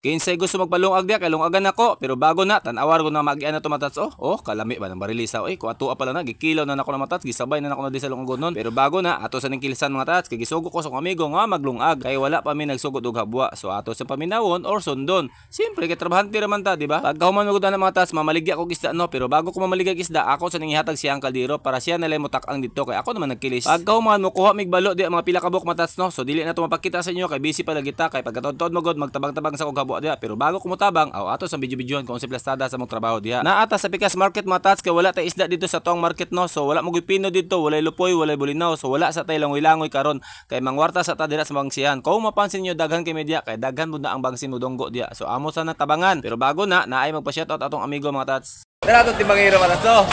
Kinsay gusto magpalungag diya kay lungagan ako pero bago na tan-awar ko na mag-ian na to matats kalami ba nang barilisa ko ato pala na gikilaw na nako na matats gisabay na nako na di sa lungagon nun pero bago na ato sa ning kilisan mga tats kay gisugo ko sa amigo nga maglungag kay wala pa mi nagsugod og habwa so ato sa paminawon or sundon siyempre kay trabahante raman ta di ba pagkahuman mo gud na mga tats mamaligya ko isda no pero bago ko mamaligya isda ako sa ning ihatag siyang kaldero para siya nalay mo tak-ang dito kay ako naman nagkilis pagkahuman mo kuha mig balo di mga pila ka buok matats no so dili na to mapakita sa inyo kay busy pala kita kay pagkatod-tod mo gud magtabang-tabang sa kog habwa dia pero bago mutabang ato sa video-videohan kung si plastada sa mong trabaho diha. Naata sa Pikas Market mga tats kay wala tay isda dito sa tong market no. So wala mo gipino dito, walay lupoy, walay bulinaw. So wala sa tay langoy-langoy karon kay mangwarta sa ta dira sa bangsihan. Kung mapansin niyo daghan kay media kay daghan mo na ang bangsin mo donggo diha. So amo sana tabangan. Pero bago na naay magpa-shoutout atong amigo mga tats. Dara to timbangiro mga tats.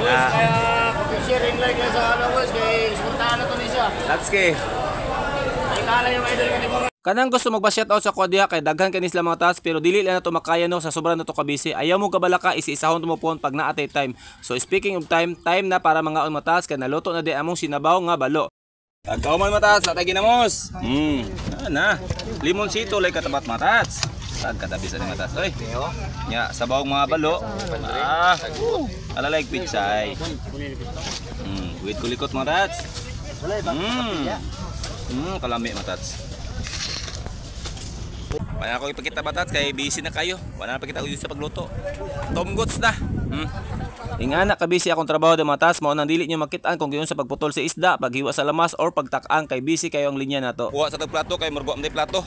Boys, kaya sharing like sa ano boys kay suportahan na to ni siya. That's kay. Ay kala yung idol ka ni mo. Kanang gusto magpa-shoutout sa Kodia kay daghan kanis lang mga taas pero dili lang na to makaya no sa sobrang na to kabisi. Ayaw mo kabalaka isi-isahon mo pon pag naatay time. So speaking of time na para mga matas kay naluto na di among sinabaw nga balo. Pagkauman matas natay ginamos. Na. Limonsito lay katabat matas. Tag katabi sa matas oy. Nya sabaw mga balo. Alalay pitsay. Wait kulikot matas. Kalami matas. Wala ako ipakita batats kay busy na kayo. Wala na pakita ko sa pagluto. Tom Goods na. Ingana ka busy akong trabaho de matas mao nang dili nyo makitaan kung giyon sa pagputol sa isda, paghiwa sa lamas or pagtak-ang kay busy kayo ang linya nato. Kuha sa tag plato kay murgo am day plato.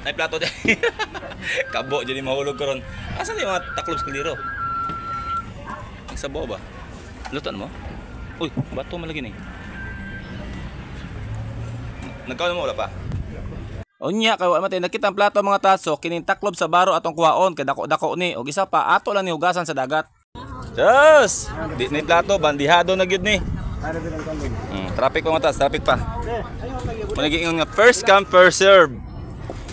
Nay plato de. Kabo jud mahulog karon. Asa ni mga taklob sa kaliro? Sabaw ba? Lutan mo? Uy, bato malagi ni. Nagkaon mo wala pa. Unya kay wa matay nakita ang plato mga taso kining taklob sa baro atong kuhaon kay dako-dako ni og isa pa ato lang ni hugasan sa dagat. Yes! Di ni plato bandihado na gyud ni. Traffic pa mga tas, traffic pa. Managi ingon nga first come first serve.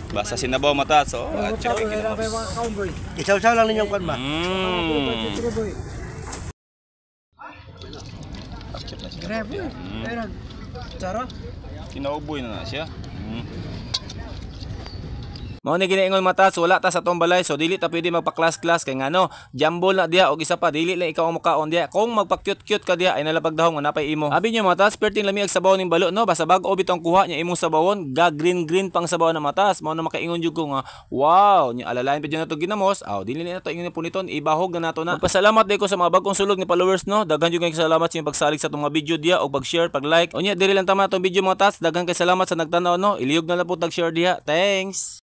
Basta sinabaw mata so check it. Isaw-saw lang ninyong kwan ba? Grabe. Pero Charo Kinauboy na siya. Mao ni ginaingon matas wala ta sa tong balay so dili ta pwede magpa-class kay ngano jumbo na diha og isa pa dili lang ikaw ang mukaon diha kung magpa-cute ka diha ay nalabag dahon nga napay imo. Abi niyo matas perting lami ag sabaw ning balo no basta bag-o bitong kuha nya imong sabawon ga green pang sabaw na matas mao na makaingon jud ko nga wow nya alalayan pud na to ginamos dili na to ingon puniton ibahog na nato na. Pasalamat day ko sa mga bagong sulog ni followers no daghan jud kay salamat sa inyong pagsalig sa tong mga video diha og pag-share pag-like. Unya diri lang tama tong video matas daghan kay salamat sa nagtanaw no iliyog na lang pud tag-share diha. Thanks.